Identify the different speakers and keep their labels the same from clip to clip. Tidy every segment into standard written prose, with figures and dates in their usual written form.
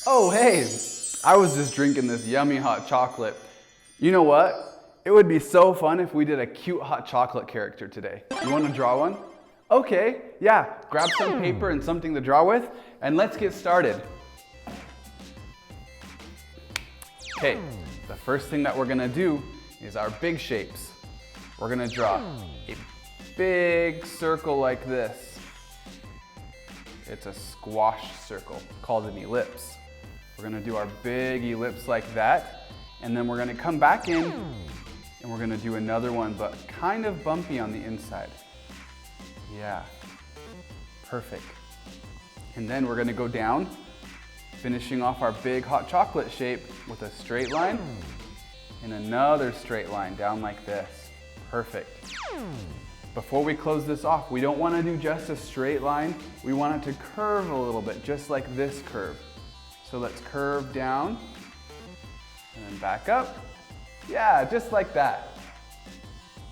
Speaker 1: Oh, hey, I was just drinking this yummy hot chocolate. You know what? It would be so fun if we did a cute hot chocolate character today. You want to draw one? Okay, yeah, grab some paper and something to draw with, and let's get started. Okay, the first thing that we're gonna do is our big shapes. We're gonna draw a big circle like this. It's a squash circle called an ellipse. We're gonna do our big ellipse like that, and then we're gonna come back in and we're gonna do another one, but kind of bumpy on the inside. Yeah, perfect. And then we're gonna go down, finishing off our big hot chocolate shape with a straight line and another straight line down like this. Perfect. Before we close this off, we don't want to do just a straight line. We want it to curve a little bit, just like this curve. So let's curve down and then back up. Yeah, just like that.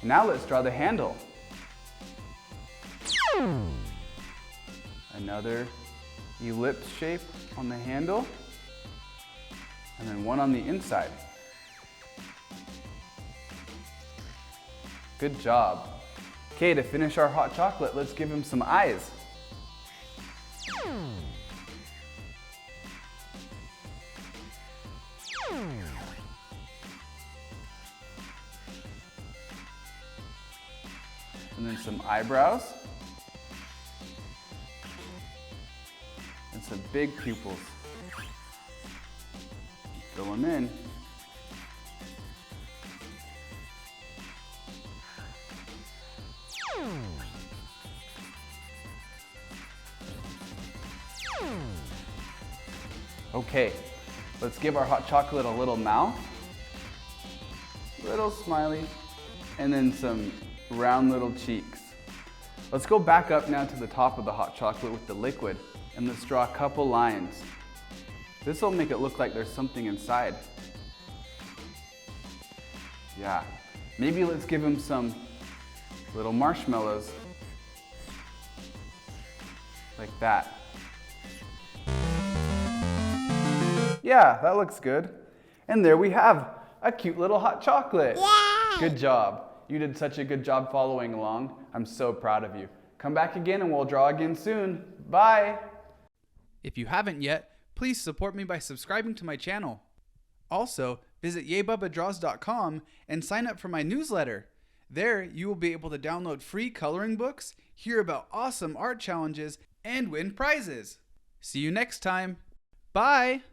Speaker 1: Now let's draw the handle. Another ellipse shape on the handle, and then one on the inside. Good job. Okay, to finish our hot chocolate, let's give him some eyes. And then some eyebrows. And some big pupils. Fill them in. Okay, let's give our hot chocolate a little mouth, little smiley, and then some round little cheeks. Let's go back up now to the top of the hot chocolate with the liquid, and let's draw a couple lines. This will make it look like there's something inside. Yeah, maybe let's give him some little marshmallows, like that. Yeah, that looks good. And there we have a cute little hot chocolate.
Speaker 2: Yeah!
Speaker 1: Good job. You did such a good job following along. I'm so proud of you. Come back again and we'll draw again soon. Bye. If you haven't yet, please support me by subscribing to my channel. Also, visit YayBubbaDraws.com and sign up for my newsletter. There, you will be able to download free coloring books, hear about awesome art challenges, and win prizes. See you next time. Bye.